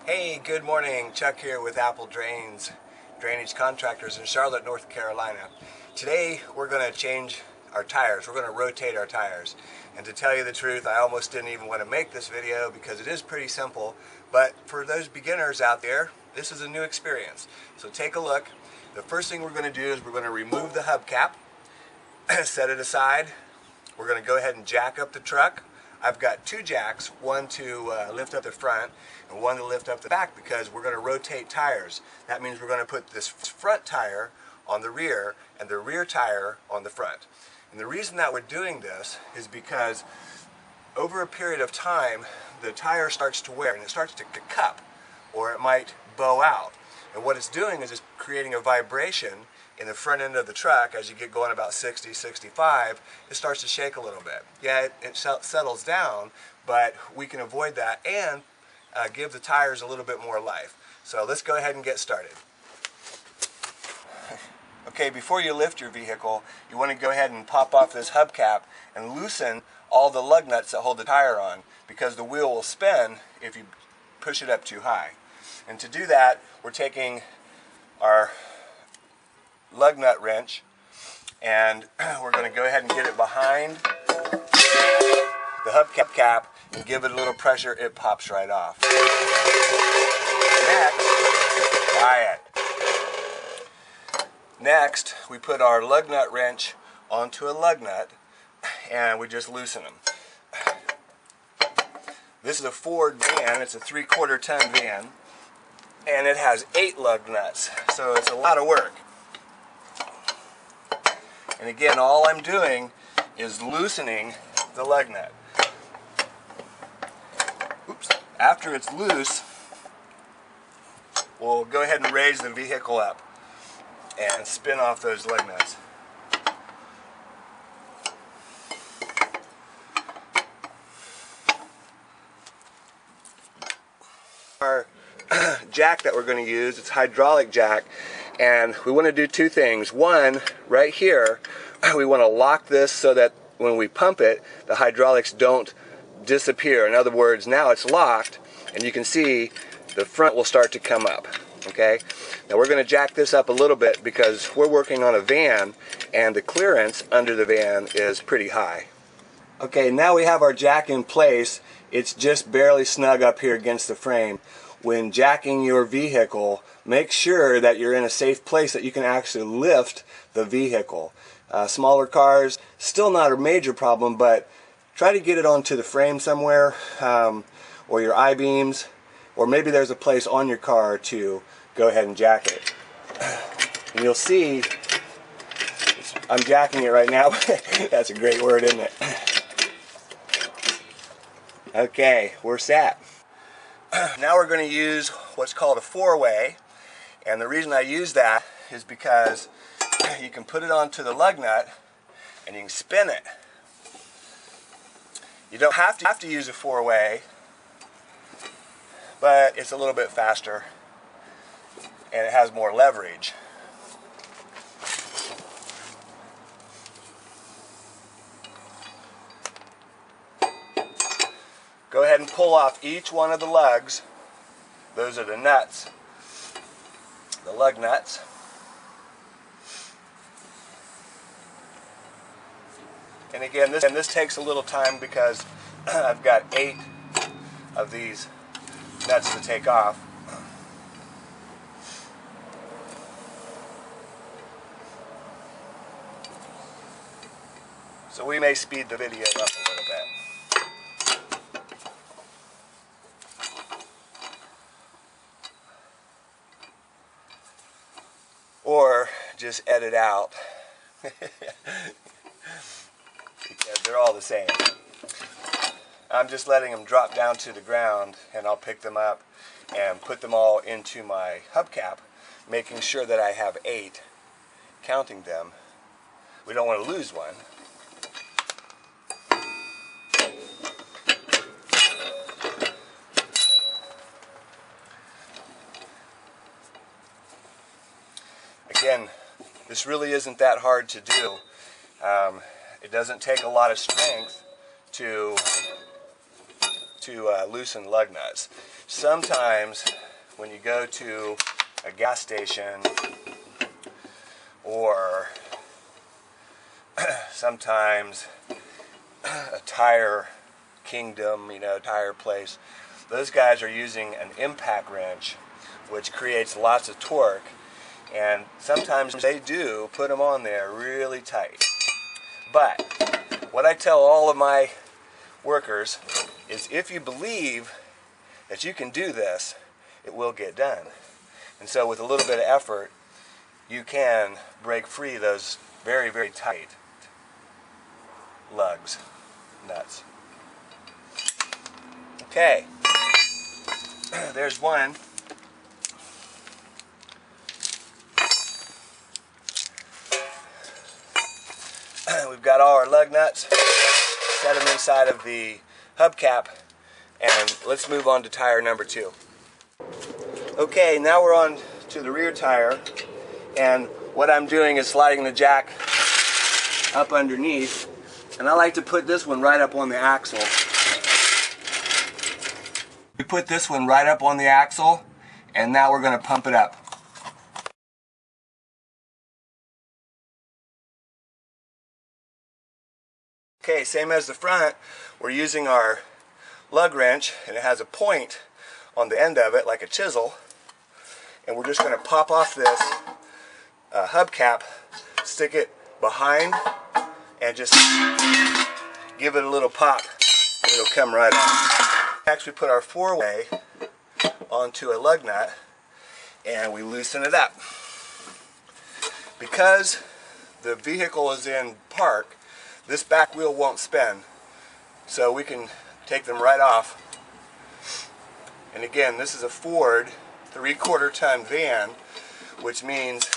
Hey, good morning. Chuck here with Apple Drainage Contractors in Charlotte, North Carolina. Today we're going to change our tires. We're going to rotate our tires. And to tell you the truth, I almost didn't even want to make this video because it is pretty simple. But for those beginners out there, this is a new experience. So take a look. The first thing we're going to do is we're going to remove the hubcap, set it aside. We're going to go ahead and jack up the truck. I've got two jacks, one to lift up the front and one to lift up the back because we're going to rotate tires. That means we're going to put this front tire on the rear and the rear tire on the front. And the reason that we're doing this is because over a period of time the tire starts to wear and it starts to cup, or it might bow out. And what it's doing is it's creating a vibration in the front end of the truck. As you get going about 60, 65, it starts to shake a little bit. Yeah, it settles down, but we can avoid that and give the tires a little bit more life. So let's go ahead and get started. Okay, before you lift your vehicle, you want to go ahead and pop off this hubcap and loosen all the lug nuts that hold the tire on, because the wheel will spin if you push it up too high. And to do that, we're taking our lug nut wrench and we're going to go ahead and get it behind the hubcap and give it a little pressure. It pops right off. Next, we put our lug nut wrench onto a lug nut and we just loosen them. This is a Ford van. It's a 3/4 ton van and it has 8 lug nuts, so it's a lot of work. And again, all I'm doing is loosening the lug nut. Oops. After it's loose, we'll go ahead and raise the vehicle up and spin off those lug nuts. Our jack that we're going to use, it's hydraulic jack. And we want to do two things. One, right here, we want to lock this so that when we pump it, the hydraulics don't disappear. In other words, now it's locked, and you can see the front will start to come up. Okay? Now we're going to jack this up a little bit because we're working on a van, and the clearance under the van is pretty high. Okay, now we have our jack in place. It's just barely snug up here against the frame. When jacking your vehicle, make sure that you're in a safe place that you can actually lift the vehicle. Smaller cars, still not a major problem, but try to get it onto the frame somewhere, or your I-beams, or maybe there's a place on your car to go ahead and jack it. And you'll see, I'm jacking it right now. That's a great word, isn't it? Okay, we're set. Now we're going to use what's called a 4-way, and the reason I use that is because you can put it onto the lug nut and you can spin it. You don't have to use a 4-way, but it's a little bit faster and it has more leverage. Go ahead and pull off each one of the lugs. Those are the nuts, the lug nuts. And again, this takes a little time because I've got 8 of these nuts to take off. So we may speed the video up a little bit. Or just edit out, because they're all the same. I'm just letting them drop down to the ground, and I'll pick them up and put them all into my hubcap, making sure that I have 8, counting them. We don't want to lose one. Again, this really isn't that hard to do. It doesn't take a lot of strength to to loosen lug nuts. Sometimes when you go to a gas station or sometimes a tire kingdom, tire place, those guys are using an impact wrench, which creates lots of torque, and sometimes they do put them on there really tight. But what I tell all of my workers is, if you believe that you can do this, it will get done. And so with a little bit of effort, you can break free those very, very tight lugs, nuts. Okay, there's one. We've got all our lug nuts, set them inside of the hubcap, and let's move on to tire number 2. Okay, now we're on to the rear tire, and what I'm doing is sliding the jack up underneath, and I like to put this one right up on the axle. We put this one right up on the axle, and now we're going to pump it up. Okay, same as the front, we're using our lug wrench, and it has a point on the end of it like a chisel, and we're just going to pop off this hubcap, stick it behind, and just give it a little pop, and it'll come right off. Next we put our 4-way onto a lug nut, and we loosen it up. Because the vehicle is in park, this back wheel won't spin, so we can take them right off. And again, this is a Ford 3/4 ton van, which means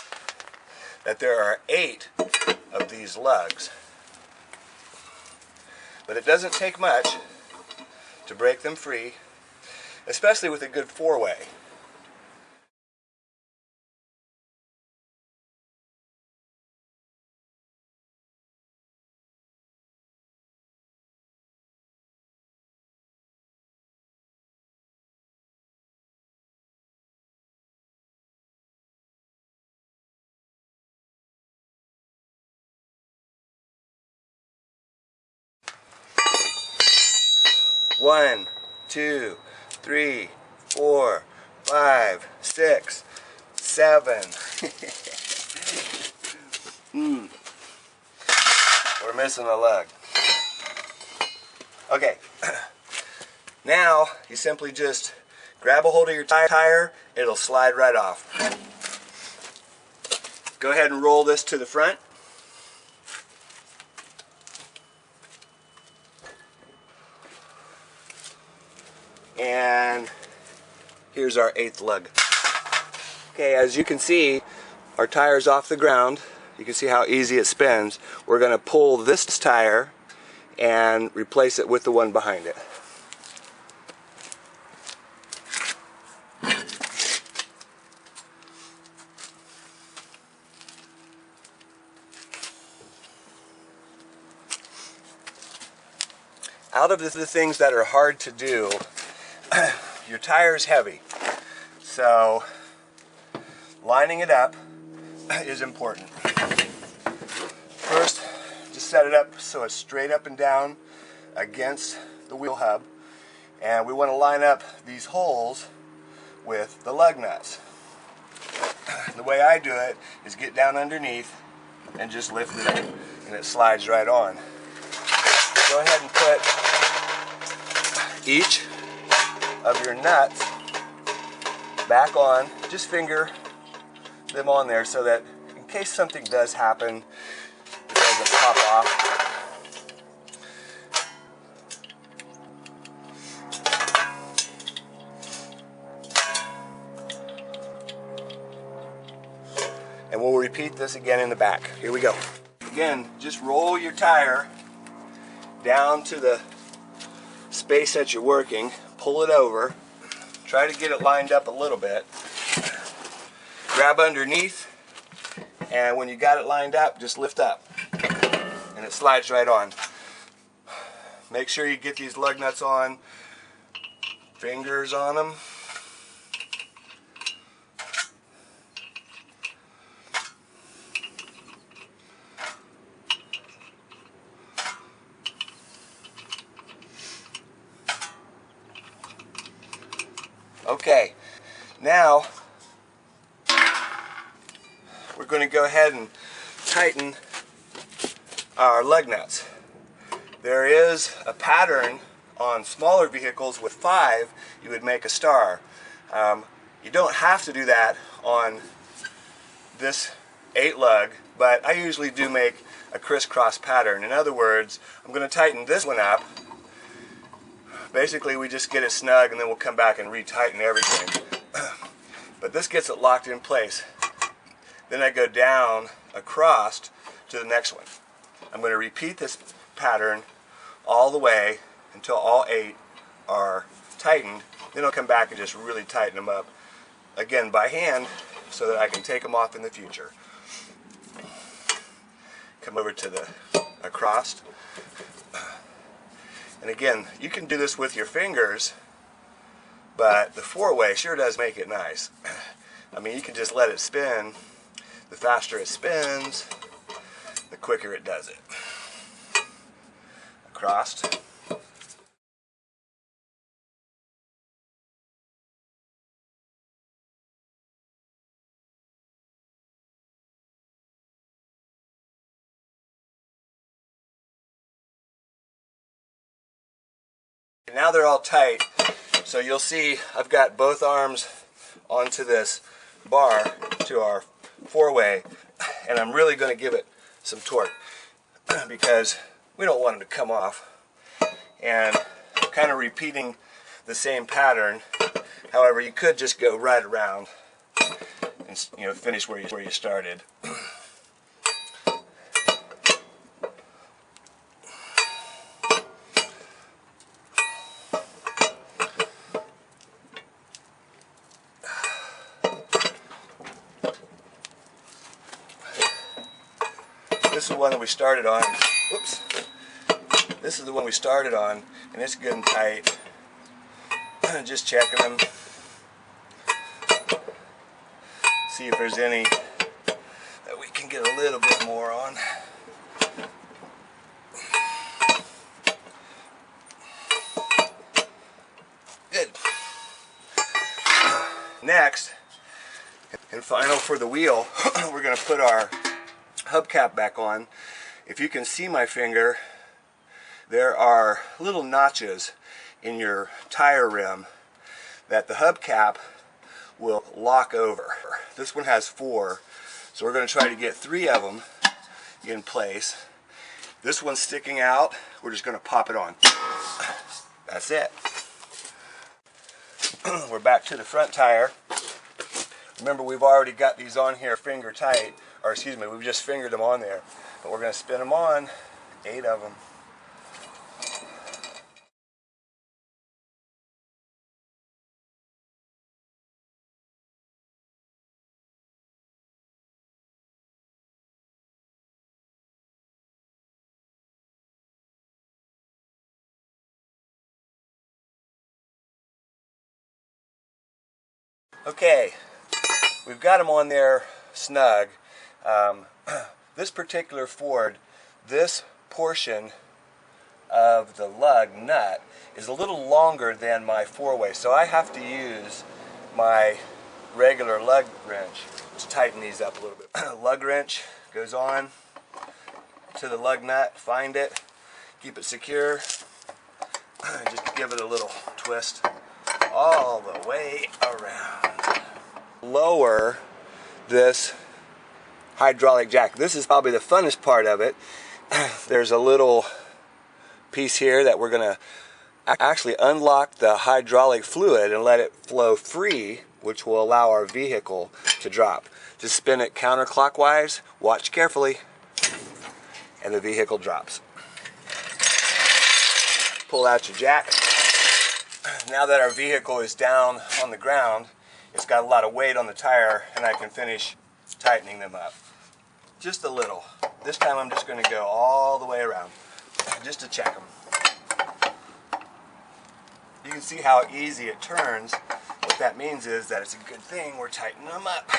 that there are 8 of these lugs. But it doesn't take much to break them free, especially with a good 4-way. One, 2, 3, 4, 5, 6, 7. We're missing a lug. Okay, now you simply just grab a hold of your tire, it'll slide right off. Go ahead and roll this to the front. And here's our 8th lug. Okay, as you can see, our tire's off the ground. You can see how easy it spins. We're going to pull this tire and replace it with the one behind it. Out of the things that are hard to do, your tire is heavy, so lining it up is important. First, just set it up so it's straight up and down against the wheel hub, and we want to line up these holes with the lug nuts. The way I do it is get down underneath and just lift it up, and it slides right on. Go ahead and put each of your nuts back on. Just finger them on there so that in case something does happen, it doesn't pop off. And we'll repeat this again in the back. Here we go. Again, just roll your tire down to the space that you're working, pull it over, try to get it lined up a little bit, grab underneath, and when you got it lined up, just lift up, and it slides right on. Make sure you get these lug nuts on fingers on them. Okay, now we're going to go ahead and tighten our lug nuts. There is a pattern on smaller vehicles with 5, you would make a star. You don't have to do that on this 8 lug, but I usually do make a crisscross pattern. In other words, I'm going to tighten this one up. Basically, we just get it snug and then we'll come back and retighten everything. But this gets it locked in place. Then I go down across to the next one. I'm going to repeat this pattern all the way until all 8 are tightened. Then I'll come back and just really tighten them up, again by hand, so that I can take them off in the future. Come over to the across. And again, you can do this with your fingers, but the 4-way sure does make it nice. I mean, you can just let it spin. The faster it spins, the quicker it does it. Across. Now they're all tight, so you'll see I've got both arms onto this bar to our 4-way, and I'm really going to give it some torque because we don't want them to come off. And I'm kind of repeating the same pattern. However, you could just go right around and finish where you started. This is the one that we started on. Whoops. This is the one we started on, and it's good and tight. Just checking them. See if there's any that we can get a little bit more on. Good. Next, and final for the wheel, we're going to put our hubcap back on. If you can see my finger, there are little notches in your tire rim that the hubcap will lock over. This one has 4, so we're going to try to get 3 of them in place. This one's sticking out, we're just going to pop it on. That's it. We're back to the front tire. Remember, we've already got these on here finger tight, or excuse me, we've just fingered them on there, but we're going to spin them on, 8 of them. Okay, we've got them on there snug. This particular Ford, this portion of the lug nut is a little longer than my 4-way, so I have to use my regular lug wrench to tighten these up a little bit. Lug wrench goes on to the lug nut, find it, keep it secure, just give it a little twist all the way around. Lower this hydraulic jack. This is probably the funnest part of it. There's a little piece here that we're going to actually unlock the hydraulic fluid and let it flow free, which will allow our vehicle to drop. Just spin it counterclockwise, watch carefully, and the vehicle drops. Pull out your jack. Now that our vehicle is down on the ground, it's got a lot of weight on the tire, and I can finish tightening them up. Just a little. This time I'm just going to go all the way around, just to check them. You can see how easy it turns. What that means is that it's a good thing we're tightening them up.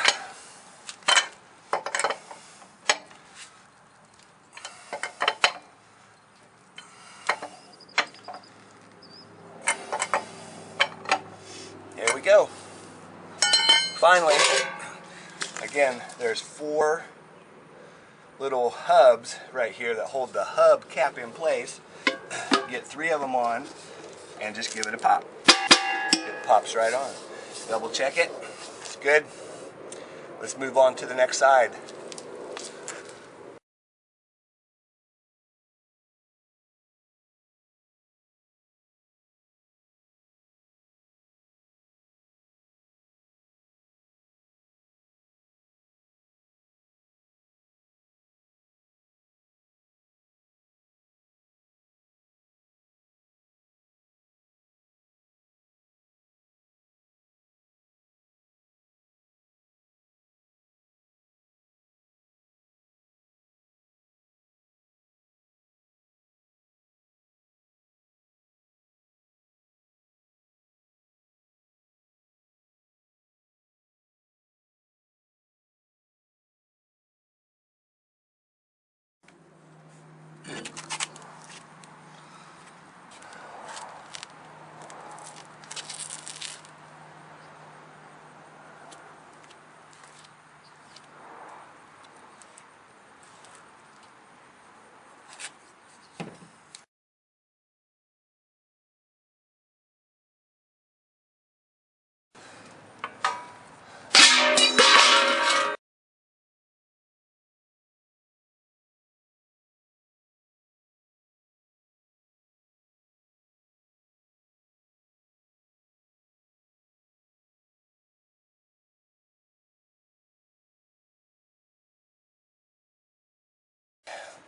There we go. Finally, again, there's 4 little hubs right here that hold the hub cap in place. Get 3 of them on and just give it a pop. It pops right on. Double check it. It's good. Let's move on to the next side.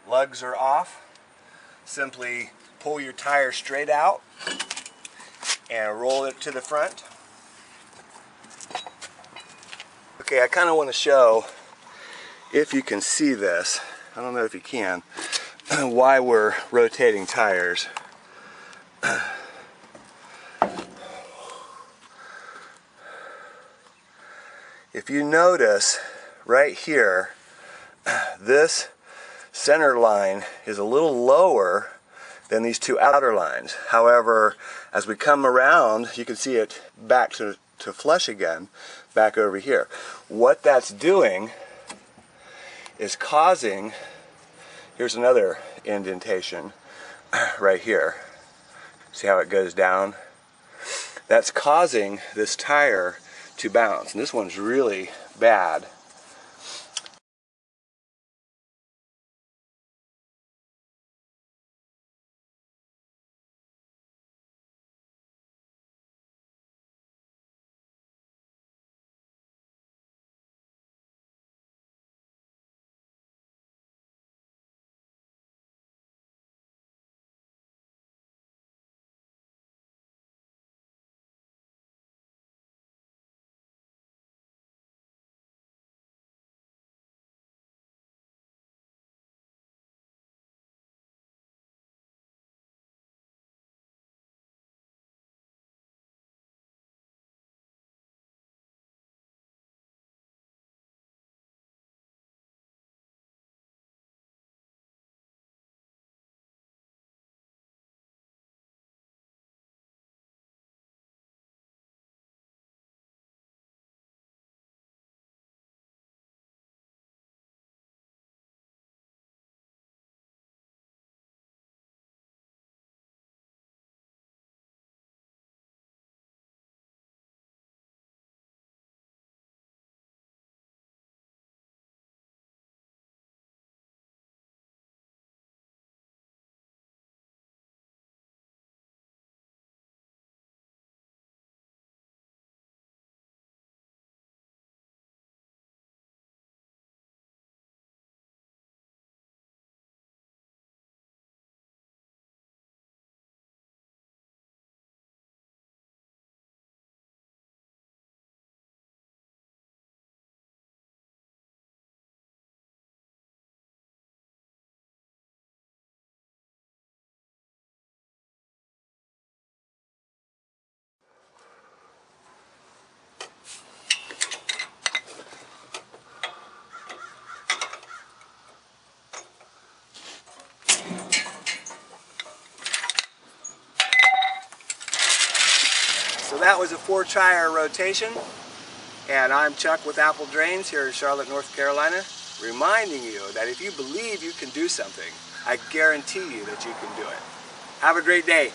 Lugs are off. Simply pull your tire straight out and roll it to the front. Okay, I kind of want to show, if you can see this, I don't know if you can, why we're rotating tires. If you notice right here, this center line is a little lower than these 2 outer lines. However, as we come around, you can see it back to flush again, back over here. What that's doing is causing, here's another indentation right here. See how it goes down? That's causing this tire to bounce. And this one's really bad. that was a 4-tire rotation, and I'm Chuck with Apple Drains here in Charlotte, North Carolina, reminding you that if you believe you can do something, I guarantee you that you can do it. Have a great day.